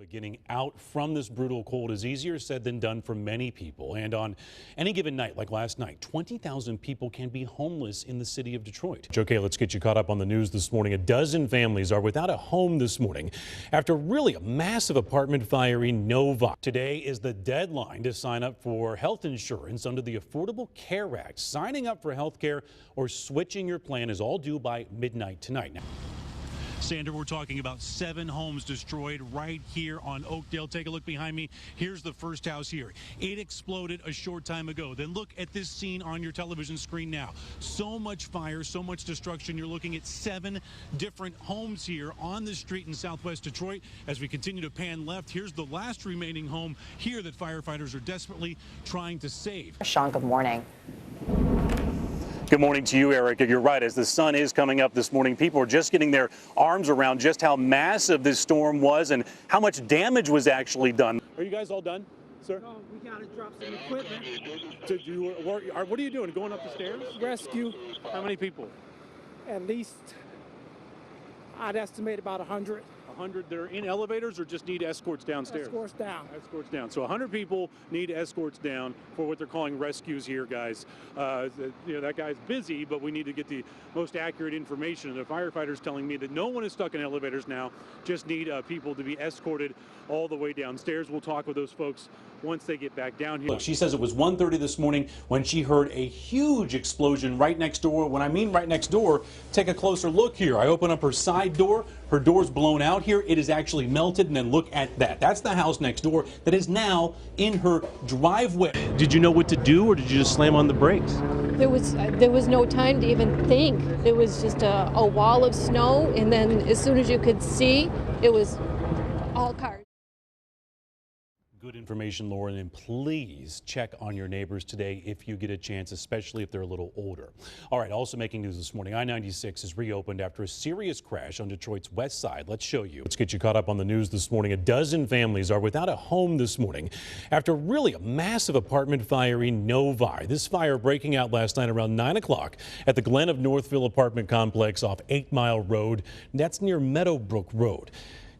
But getting out from this brutal cold is easier said than done for many people. And on any given night, like last night, 20,000 people can be homeless in the city of Detroit. Okay, let's get you caught up on the news this morning. A dozen families are without a home this morning after really a massive apartment fire in Novi. Today is the deadline to sign up for health insurance under the Affordable Care Act. Signing up for health care or switching your plan is all due by midnight tonight. Now, Sandra, we're talking about 7 homes destroyed right here on Oakdale. Take a look behind me. Here's the first house here. It exploded a short time ago. Then look at this scene on your television screen now. So much fire, so much destruction. You're looking at 7 different homes here on the street in southwest Detroit. As we continue to pan left, here's the last remaining home here that firefighters are desperately trying to save. Shawn, good morning. good morning to you, Eric. You're right. As the sun is coming up this morning, people are just getting their arms around just how massive this storm was and how much damage was actually done. Are you guys all done, sir? No, we got to drop some equipment. What are you doing? Going up the stairs? Rescue. How many people? At least, I'd estimate about 100. 100. They're in elevators or just need escorts downstairs? Escorts down. Escorts down. So 100 people need escorts down for what they're calling rescues here, guys. That guy's busy, but we need to get the most accurate information. And the firefighters telling me that no one is stuck in elevators now, just need people to be escorted all the way downstairs. We'll talk with those folks once they get back down here. Look, she says it was 1:30 this morning when she heard a huge explosion right next door. When I mean right next door, take a closer look here. I open up her side door. Her door's blown out here. It is actually melted, and then look at that. That's the house next door that is now in her driveway. Did you know what to do, or did you just slam on the brakes? There was no time to even think. It was just a wall of snow, and then as soon as you could see, it was all cars. Good information, Lauren, and please check on your neighbors today if you get a chance, especially if they're a little older. All right, also making news this morning, I-96 is reopened after a serious crash on Detroit's west side. Let's show you. Let's get you caught up on the news this morning. A dozen families are without a home this morning after really a massive apartment fire in Novi. This fire breaking out last night around 9 o'clock at the Glen of Northville apartment complex off 8 Mile Road. That's near Meadowbrook Road.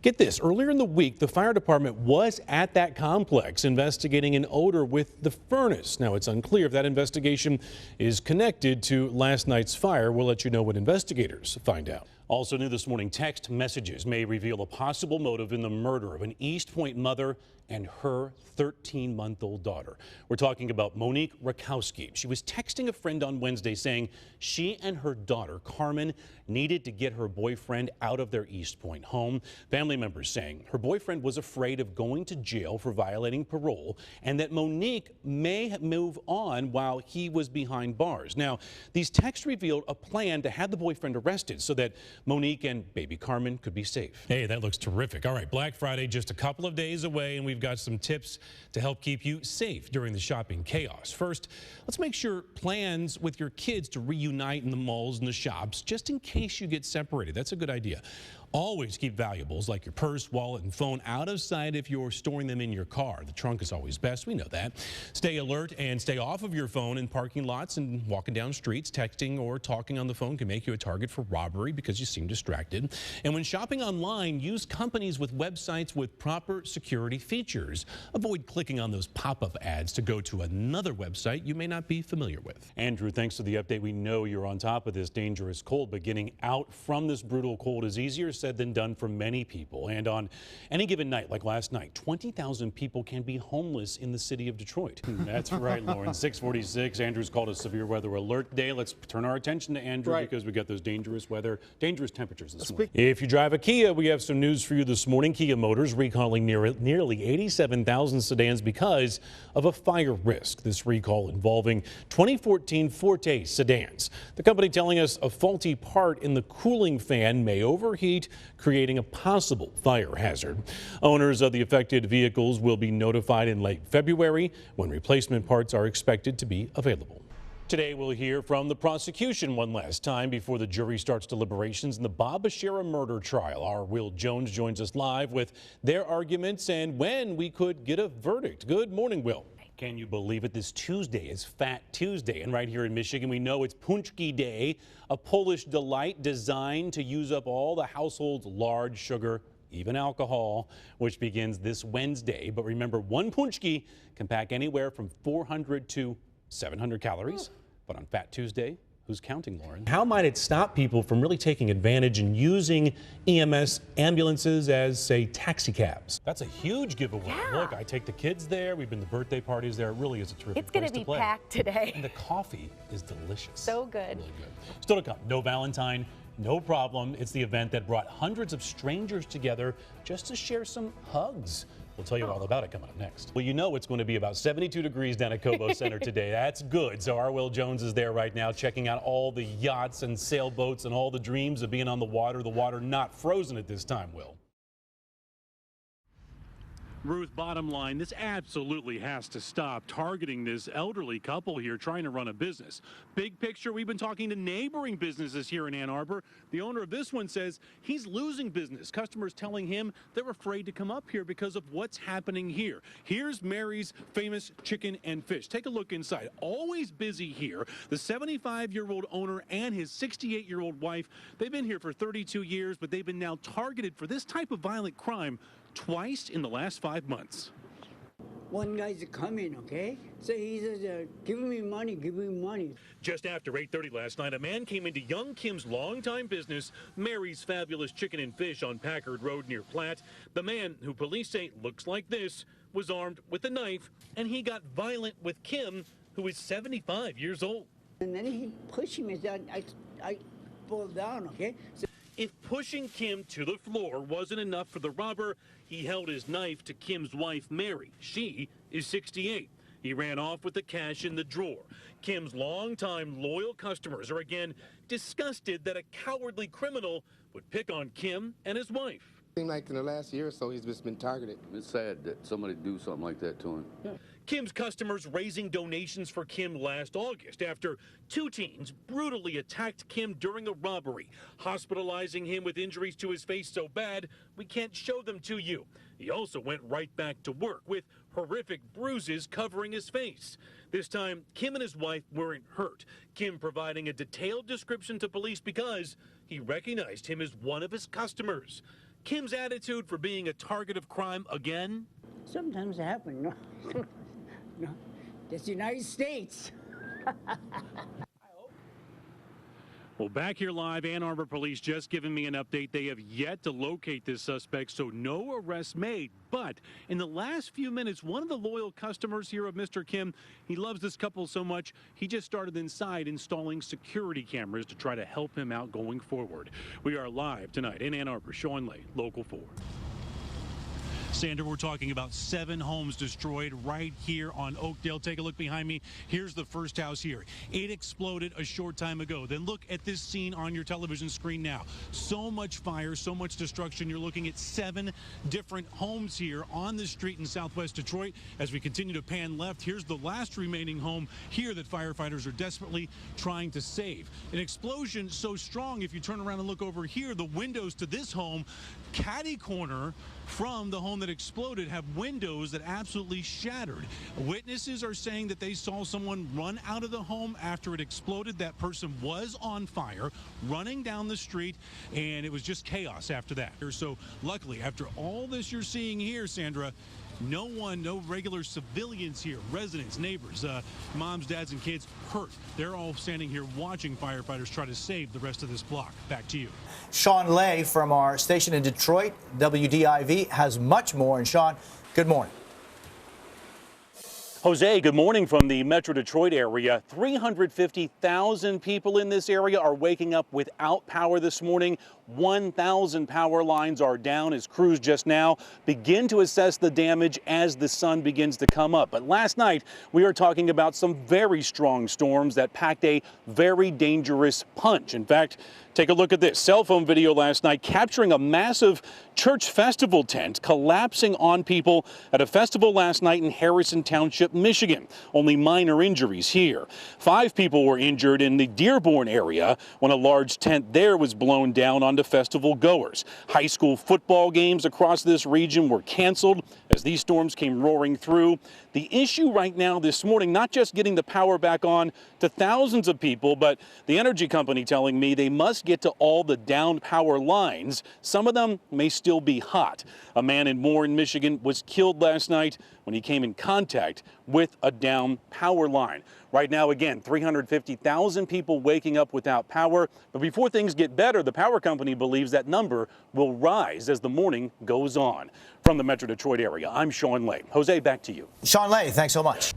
Get this, earlier in the week, the fire department was at that complex investigating an odor with the furnace. Now, it's unclear if that investigation is connected to last night's fire. We'll let you know when investigators find out. Also new this morning, text messages may reveal a possible motive in the murder of an East Point mother and her 13-month-old daughter. We're talking about Monique Rakowski. She was texting a friend on Wednesday saying she and her daughter, Carmen, needed to get her boyfriend out of their East Point home. Family members saying her boyfriend was afraid of going to jail for violating parole and that Monique may move on while he was behind bars. Now, these texts revealed a plan to have the boyfriend arrested so that Monique and baby Carmen could be safe. Hey, that looks terrific. All right, Black Friday just a couple of days away, and we've got some tips to help keep you safe during the shopping chaos. First, let's make sure plans with your kids to reunite in the malls and the shops just in case you get separated. That's a good idea. Always keep valuables like your purse, wallet, and phone out of sight if you're storing them in your car. The trunk is always best. We know that. Stay alert and stay off of your phone in parking lots and walking down streets. Texting or talking on the phone can make you a target for robbery because you seem distracted. And when shopping online, use companies with websites with proper security features. Avoid clicking on those pop-up ads to go to another website you may not be familiar with. Andrew, thanks for the update. We know you're on top of this dangerous cold, but getting out from this brutal cold is easier said than done for many people. And on any given night, like last night, 20,000 people can be homeless in the city of Detroit. That's right, Lauren. 646. Andrew's called a severe weather alert day. Let's turn our attention to Andrew because we got those dangerous temperatures this morning. If you drive a Kia, we have some news for you this morning. Kia Motors recalling nearly 87,000 sedans because of a fire risk. This recall involving 2014 Forte sedans. The company telling us a faulty part in the cooling fan may overheat, creating a possible fire hazard. Owners of the affected vehicles will be notified in late February when replacement parts are expected to be available. Today we'll hear from the prosecution one last time before the jury starts deliberations in the Bob Bashara murder trial. Our Will Jones joins us live with their arguments and when we could get a verdict. Good morning, Will. Can you believe it? This Tuesday is Fat Tuesday, and right here in Michigan, we know it's Punchki Day, a Polish delight designed to use up all the household's large sugar even alcohol, which begins this Wednesday. But remember, one punchki can pack anywhere from 400 to 700 calories. But on Fat Tuesday, who's counting, Lauren? How might it stop people from really taking advantage and using EMS ambulances as, say, taxi cabs? That's a huge giveaway. Yeah. Look, I take the kids there. We've been to birthday parties there. It really is a terrific It's going place to be play. packed today. And the coffee is delicious. So good. Really good. Still to come, no Valentine, no problem. It's the event that brought hundreds of strangers together just to share some hugs. We'll tell you all about it coming up next. Well, you know it's going to be about 72 degrees down at Cobo Center today. That's good. So our Will Jones is there right now checking out all the yachts and sailboats and all the dreams of being on the water not frozen at this time, Will. Ruth, bottom line, this absolutely has to stop. Targeting this elderly couple here trying to run a business. Big picture, we've been talking to neighboring businesses here in Ann Arbor. The owner of this one says he's losing business. Customers telling him they're afraid to come up here because of what's happening here. Here's Mary's famous chicken and fish. Take a look inside. Always busy here. The 75-year-old owner and his 68-year-old wife, they've been here for 32 years, but they've been now targeted for this type of violent crime twice in the last 5 months. One guy's coming, okay? So he says, give me money, give me money. Just after 8:30 last night, a man came into young Kim's longtime business, Mary's Fabulous Chicken and Fish on Packard Road near Platte. The man, who police say looks like this, was armed with a knife, and he got violent with Kim, who is 75 years old. And then he pushed me, I fall down, okay? So if pushing Kim to the floor wasn't enough for the robber, he held his knife to Kim's wife, Mary. She is 68. He ran off with the cash in the drawer. Kim's longtime loyal customers are again disgusted that a cowardly criminal would pick on Kim and his wife. Seems like in the last year or so, he's just been targeted. It's sad that somebody do something like that to him. Yeah. Kim's customers raising donations for Kim last August after two teens brutally attacked Kim during a robbery, hospitalizing him with injuries to his face so bad we can't show them to you. He also went right back to work with horrific bruises covering his face. This time, Kim and his wife weren't hurt. Kim providing a detailed description to police because he recognized him as one of his customers. Kim's attitude for being a target of crime again? sometimes it happens, no? No, that's the United States. Well, back here live, Ann Arbor police just giving me an update. They have yet to locate this suspect, so no arrests made. But in the last few minutes, one of the loyal customers here of Mr. Kim, he loves this couple so much, he just started inside installing security cameras to try to help him out going forward. We are live tonight in Ann Arbor. Shawn, Local 4. Sandra, we're talking about 7 homes destroyed right here on Oakdale. Take a look behind me. Here's the first house here. It exploded a short time ago. Then look at this scene on your television screen now. So much fire, so much destruction. You're looking at 7 different homes here on this street in Southwest Detroit. As we continue to pan left, here's the last remaining home here that firefighters are desperately trying to save. An explosion so strong, if you turn around and look over here, the windows to this home, catty corner from the home that exploded, have windows that absolutely shattered. Witnesses are saying that they saw someone run out of the home after it exploded. That person was on fire, running down the street, and it was just chaos after that. So luckily, after all this you're seeing here, Sandra, no regular civilians here, residents, neighbors, moms, dads, and kids hurt. They're all standing here watching firefighters try to save the rest of this block. Back to you. Shawn Lay from our station in Detroit, WDIV, has much more. And Shawn, good morning. Jose, good morning from the Metro Detroit area. 350,000 people in this area are waking up without power this morning. 1,000 power lines are down as crews just now begin to assess the damage as the sun begins to come up. But last night, we are talking about some very strong storms that packed a very dangerous punch. In fact, take a look at this cell phone video last night capturing a massive church festival tent collapsing on people at a festival last night in Harrison Township, Michigan. Only minor injuries here. 5 people were injured in the Dearborn area when a large tent there was blown down on on to festival goers. High school football games across this region were canceled as these storms came roaring through. The issue right now this morning, not just getting the power back on to thousands of people, but the energy company telling me they must get to all the downed power lines. Some of them may still be hot. A man in Warren, Michigan was killed last night when he came in contact with a down power line. Right now, again, 350,000 people waking up without power. But before things get better, the power company believes that number will rise as the morning goes on. From the Metro Detroit area, I'm Shawn Lay. Jose, back to you. Shawn Lay, thanks so much.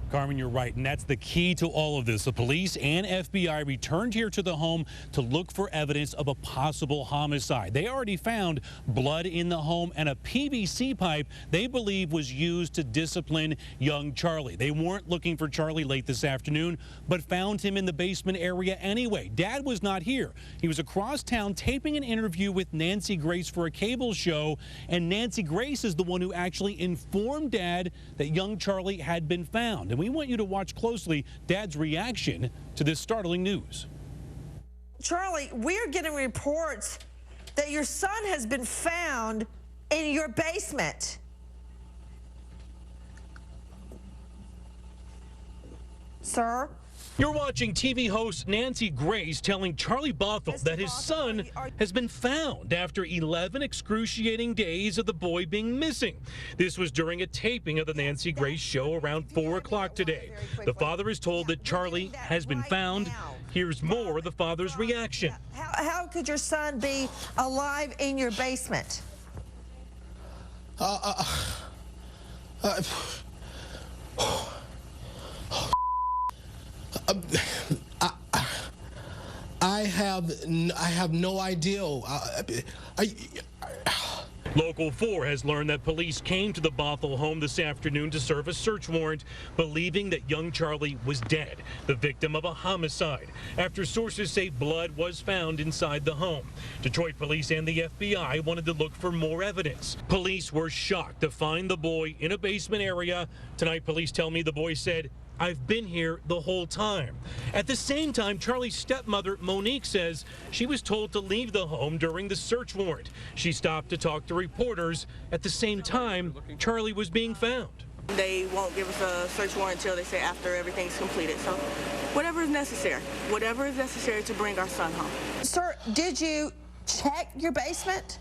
Carmen, you're right, and that's the key to all of this. The police and FBI returned here to the home to look for evidence of a possible homicide. They already found blood in the home and a PVC pipe they believe was used to discipline young Charlie. They weren't looking for Charlie late this afternoon, but found him in the basement area anyway. Dad was not here. He was across town taping an interview with Nancy Grace for a cable show, and Nancy Grace is the one who actually informed Dad that young Charlie had been found. And we want you to watch closely Dad's reaction to this startling news. Charlie, we're getting reports that your son has been found in your basement. Sir? You're watching TV host Nancy Grace telling Charlie Bothell that his son has been found after 11 excruciating days of the boy being missing. This was during a taping of the Nancy Grace show around 4 o'clock today. The father is told that Charlie has been found. Here's more of the father's reaction. How could your son be alive in your basement? I have no idea. Local 4 has learned that police came to the Bothell home this afternoon to serve a search warrant, believing that young Charlie was dead, the victim of a homicide, after sources say blood was found inside the home. Detroit police and the FBI wanted to look for more evidence. Police were shocked to find the boy in a basement area. Tonight, police tell me the boy said, "I've been here the whole time." At the same time, Charlie's stepmother, Monique, says she was told to leave the home during the search warrant. She stopped to talk to reporters. At the same time, Charlie was being found. They won't give us a search warrant until they say after everything's completed. So whatever is necessary to bring our son home. Sir, did you check your basement?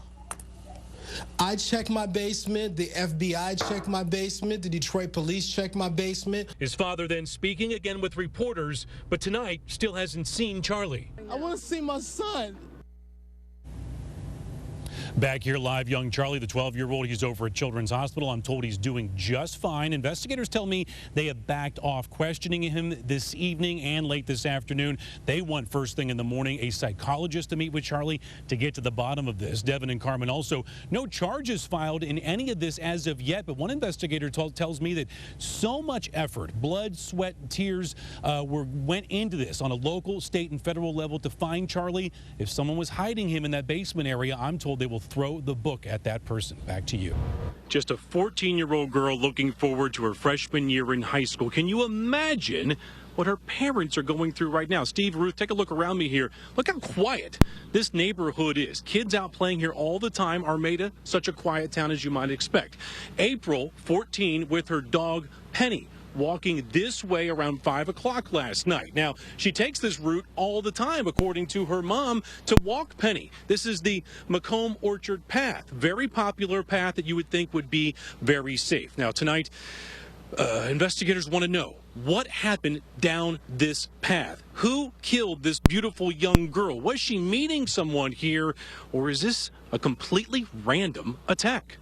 I checked my basement, the FBI checked my basement, the Detroit police checked my basement. His father then speaking again with reporters, but tonight still hasn't seen Charlie. I want to see my son. Back here live, young Charlie, the 12-year-old, he's over at Children's Hospital. I'm told he's doing just fine. Investigators tell me they have backed off questioning him this evening and late this afternoon. They want first thing in the morning a psychologist to meet with Charlie to get to the bottom of this. Devin and Carmen also, no charges filed in any of this as of yet, but one investigator tells me that so much effort, blood, sweat, and tears went into this on a local, state, and federal level to find Charlie. If someone was hiding him in that basement area, I'm told they will throw the book at that person. Back to you. Just a 14-year-old girl looking forward to her freshman year in high school. Can you imagine what her parents are going through right now? Steve, Ruth, take a look around me here. Look how quiet this neighborhood is. Kids out playing here all the time. Armada, such a quiet town as you might expect. April, 14, with her dog Penny, walking this way around 5 o'clock last night. Now, she takes this route all the time, according to her mom, to walk Penny. This is the Macomb Orchard path, very popular path that you would think would be very safe. Now, tonight, investigators want to know what happened down this path. Who killed this beautiful young girl? Was she meeting someone here, or is this a completely random attack?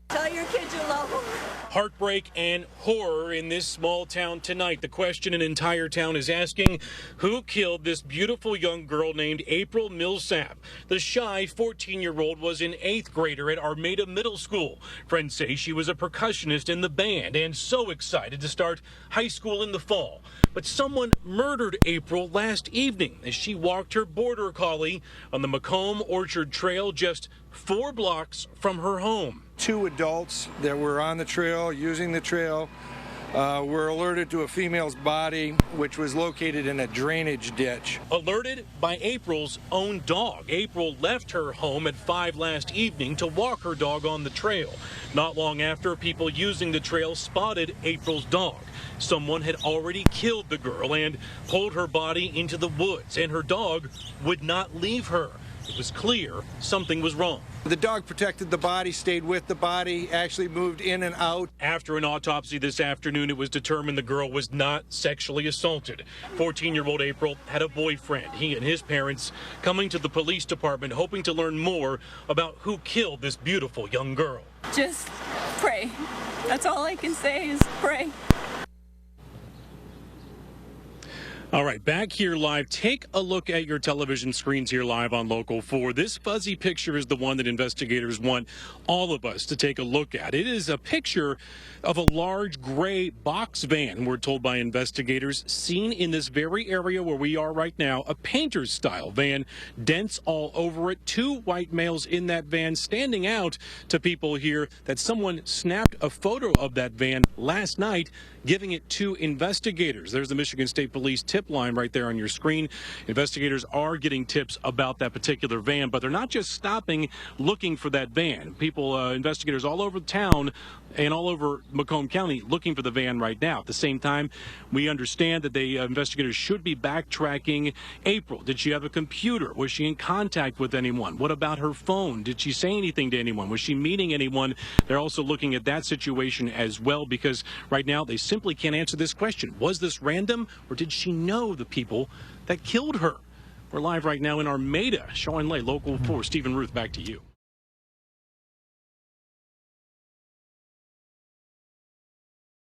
Tell your kids you love them. Heartbreak and horror in this small town tonight. The question an entire town is asking, who killed this beautiful young girl named April Milsap? The shy 14-year-old was an 8th grader at Armada Middle School. Friends say she was a percussionist in the band and so excited to start high school in the fall. But someone murdered April last evening as she walked her border collie on the Macomb Orchard Trail just 4 blocks from her home. 2 adults that were on the trail, using the trail, were alerted to a female's body, which was located in a drainage ditch. Alerted by April's own dog. April left her home at 5 last evening to walk her dog on the trail. Not long after, people using the trail spotted April's dog. Someone had already killed the girl and pulled her body into the woods, and her dog would not leave her. It was clear something was wrong. The dog protected the body, stayed with the body, actually moved in and out. After an autopsy this afternoon, it was determined the girl was not sexually assaulted. 14-year-old April had a boyfriend. He and his parents coming to the police department hoping to learn more about who killed this beautiful young girl. Just pray. That's all I can say is pray. All right, back here live. Take a look at your television screens here live on Local 4. This fuzzy picture is the one that investigators want all of us to take a look at. It is a picture of a large gray box van, we're told by investigators, seen in this very area where we are right now, a painter's style van, dents all over it, 2 white males in that van. Standing out to people here that someone snapped a photo of that van last night, giving it to investigators. There's the Michigan State Police tip line right there on your screen. Investigators are getting tips about that particular van, but they're not just stopping looking for that van. Investigators all over town and all over Macomb County looking for the van right now. At the same time, we understand that the investigators should be backtracking April. Did she have a computer? Was she in contact with anyone? What about her phone? Did she say anything to anyone? Was she meeting anyone? They're also looking at that situation as well, because right now they simply can't answer this question. Was this random, or did she know the people that killed her? We're live right now in Armada. Shawn, Local 4. Stephen Ruth, back to you.